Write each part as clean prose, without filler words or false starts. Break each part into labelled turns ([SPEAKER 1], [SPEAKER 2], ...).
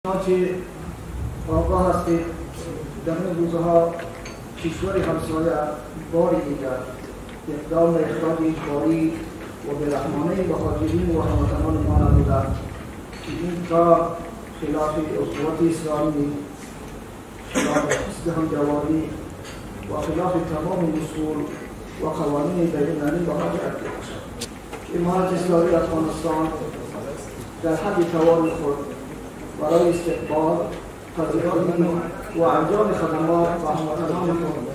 [SPEAKER 1] چنانچه آگاه هستید در این روزها کشور همسایه باری دیگر اقدام به اخراج اجباری و بی‌رحمانه مهاجرین و هموطنان ما نمودند که این کار خلاف اصولات اسلامی، خلاف استهان‌جواری و خلاف تمام اصول و قوانین بین‌المللی مهاجرت باشد. امارت اسلامی افغانستان در حد توان خود برای استقبال، پذیرایی و انجام خدمات و هموطنان خود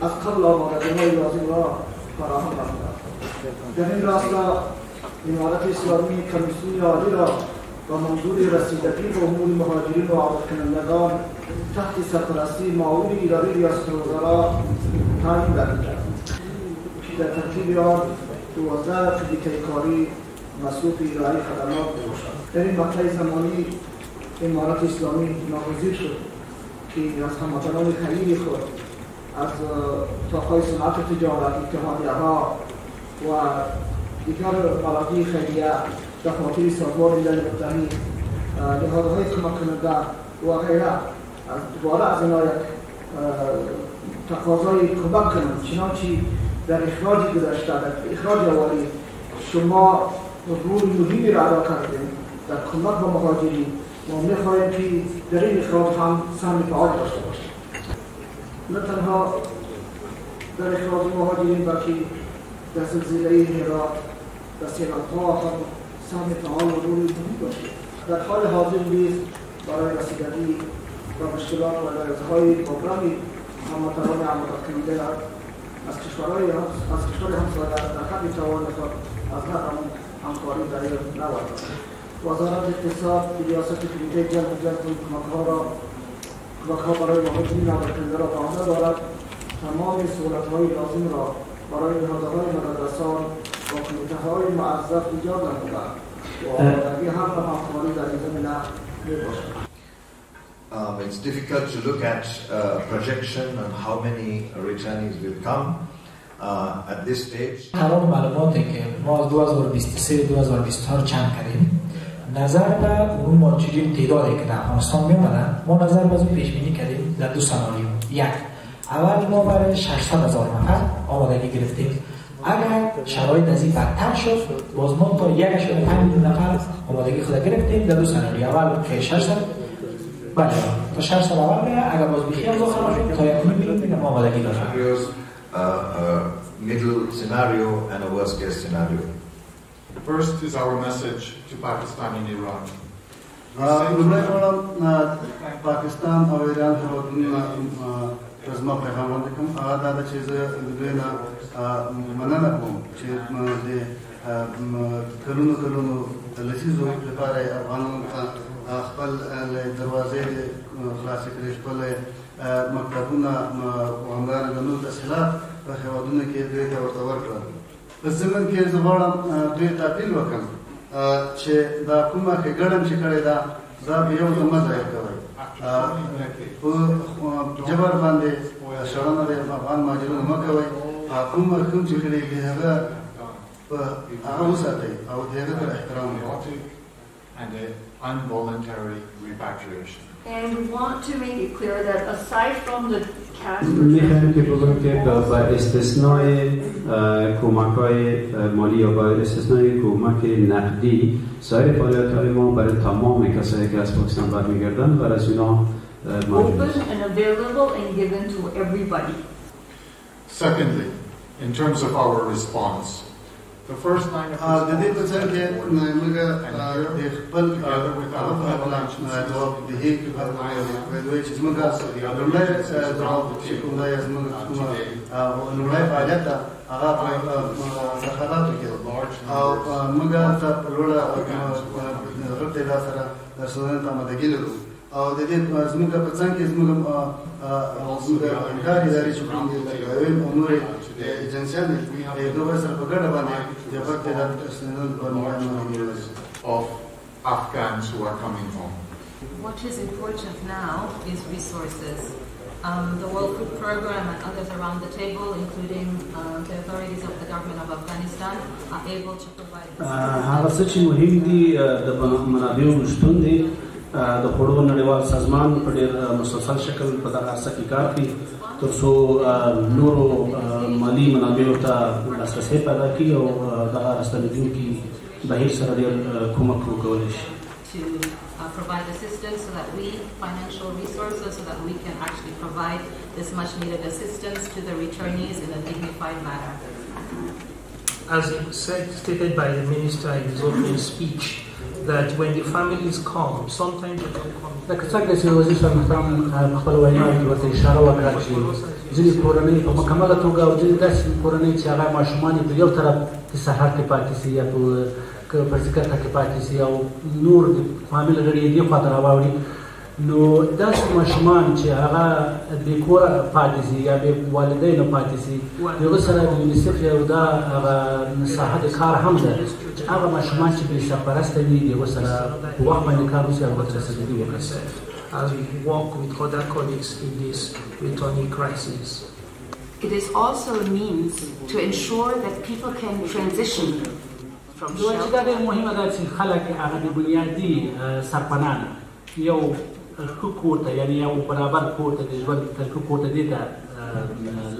[SPEAKER 1] از قبل آمادگی‌های لازم را فراهم نمود. در این راستا امارت اسلامی کمیسیون عالی را با منظور رسیدگی به امور مهاجرین و عودتکنندگان تحت سرپرستی معاون اداره ریاست الوزراء تعیین کرده که در ترکیب آن 12 فیزیک‌کاری مسئول ارائه خدمات باشد. در این مقطع زمانی امارت اسلامی ناگزیر شد که از هموطنان خلیل خود از طاقهای صنعت و تجارت، اتحادیه‌ها و دیگر مراکز خیریه، دفاتر سازمان ملل متحد، نهادهای کمک کننده و غیره دوباره از اینها یک تقاضای کمک کنند. چنانچه در اخراج گذشته، در اخراج اولی شما رول مهمی را ادا کردیم در کمک به مهاجرین و می‌خواهیم که در این اخراج هم سهم فعال داشته باشیم. نه تنها در اخراج مهاجرین بلکه در زلزله هرات، در سیلاب‌ها هم سهم فعال و رول مهم داشتیم. در حال حاضر نیز برای رسیدگی و مشکلات و لرزهای مبرم هموطنان عودت کننده از کشور همسایه در حد توان خود از هر همکاری در این نورد. وزارت اقتصاد به ریاست کمیته جلب کمک‌ها برای مهاجرین عودت‌کننده را به عمل دارد. تمام سهولت‌های لازم را برای نهادهای مدرسان و کمیته‌های معذب ایجاد نمودند و آمادگی هم به همکاری در این زمینه می‌باشد.
[SPEAKER 2] It's difficult to look at projection on how many returnees will come at this stage.
[SPEAKER 3] تمام معلوماتی که ما از 2023-2024 چند کردیم نظر به اون مهاجرین تعدادی که در افغانستان می‌آمدند، ما نظر به اون پیش بینی کردیم در دو سناریو. یک، اول ما برای 600,000 نفر آمادگی گرفتیم. اگر شرایط از این بدتر شد، باز ما تا 1.5 میلیون نفر آمادگی خود گرفتیم در دو سناریو. اول که 600 بله تا 600 اول بیا، اگر باز بیخیال داخل شد تا 1 میلیون آمادگی داشت.
[SPEAKER 2] Middle scenario and a worst case scenario.
[SPEAKER 4] First is our message to Pakistan and Iran.
[SPEAKER 5] Pakistan और ईरान रज़मा पैगाम दिखम आधा चीज़ दुनिया मनना को चीज़ दे करूनो लसीज़ो लेपारे अफ़गानों खपल ले दरवाज़े क्लासिक रिश्तों मकतबुना वंगार गनूल तस्हीलात बखवादुने के दे तवर्तवर कर बस ज़मीन के ज़बान दे तापील वकम चे दा कुमा के गड़म चिकड़े दा बियों मज़ा है कवई जबर बांधे शरण दे अफ़गान माजरून मकवई कुमा कुम चिकड़े के हगा आउसाते आउ देगा का एहतराम
[SPEAKER 4] and involuntary repatriation.
[SPEAKER 6] And we want to make it clear that aside from the cash
[SPEAKER 7] می‌خوایم که بگم که با استثنای کمک‌های مالی یا با استثنای کمک نقدی سایر فعالیت‌های ما برای تمام کسایی که از پاکستان برمیگردند و از اینا
[SPEAKER 6] open and available and given to everybody.
[SPEAKER 4] Secondly, in terms of our response, the first line of response
[SPEAKER 5] the person ke naga khpal jawab dihi ke vedoi chis maga lumlai jawab shikunda ya maga lumlai faaliyata aga sakhalat ke maga ta loda rote da sara rasulun ta madagil او د دې زموږ په څنګه کې زموږ انکار اداري شکران دي لګوي امور ایجنسیان دي دوه سره په ګډه باندې د وخت د تسنن
[SPEAKER 4] of Afghans who are coming home.
[SPEAKER 8] What is important now is resources. The World Food Programme and others around the table, including the authorities of the government of Afghanistan, are able to provide.
[SPEAKER 9] هغه څه چې مهم دي د منابعو شتون دي د خوړو نړیوال سازمان په ډېر مسلسل شکل په دغه عرصه کې کار کوي تر څو نورو مالي منابعو ته لاسرسی پیدا کړي او دغه راستنېدونکي بهیر سره ډېر کومک وکولی شي.
[SPEAKER 8] To provide assistance so that financial resources, so that we can actually provide this much needed assistance to the returnees in a dignified manner.
[SPEAKER 10] As stated by the minister in his opening speech, that when the families come, sometimes they don't come.
[SPEAKER 3] لکه څنګه چې وزیر صاحب محترم خپل وینا کې ورته اشاره وکړه چې ځینې کورنۍ په مکمله توګه او ځینې داسې کورنۍ چې هغه ماشومان یې په یو طرف کې سهار کې پاتې شي یا په ذکر کې پاتې شي او نور د فامیل غړي یې دې خواته راواوړي نو داسې ماشومان چې هغه بې کوره پاتې شي یا بې والدینو پاتې شي د هغه سره د یونیسف یو دا هغه ساحه د کار هم ده چې هغه ماشومان چې بې سرپرسته وي د هغو سره په وخت باندې کار وشي او ورته رسېدلي وکړي.
[SPEAKER 10] As we work with other colleagues in this returning crisis.
[SPEAKER 11] It is also a means to ensure that people can transition from
[SPEAKER 3] shelter. دا ډېر مهمه ده چې خلک هغه د بنیادي سرپناه یو ښه کور ته یعنې یو برابر کور ته د ژوند ښه کور ته دې ته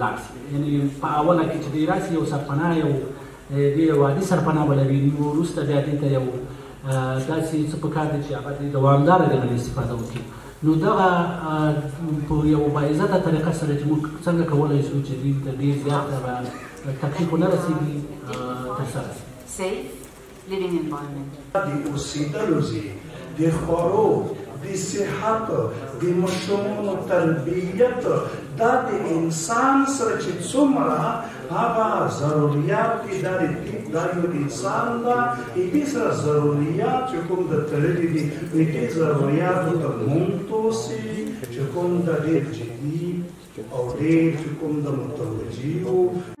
[SPEAKER 3] لاړ شي. یعنې په اوله کې چې دی راسي یو سرپناه یو ډېر وادي سرپناه به لري نو وروسته بیا دې ته یو داسې څه پکار دی چې هغه دوامداره دغه استفاده وکړي. نو دغه په یو باعزته طریقه سره چې موږ څنګه کولی شو چې دې ته ډېر زیات تکلیف ونه رسېږي ترسره شي.
[SPEAKER 11] Safe living environment.
[SPEAKER 12] د اوسېدلو ځای د خوړو د صحت د ماشومانو تربیت دا د انسان سره چې څومره هغه ضروريات دي دا یو انسان ده دې سره ضروريات چې کوم د تړلي دي دې ضرورياتو ته منتوسي چې کوم د ډېر جدي او ډېر چې کوم د متوجه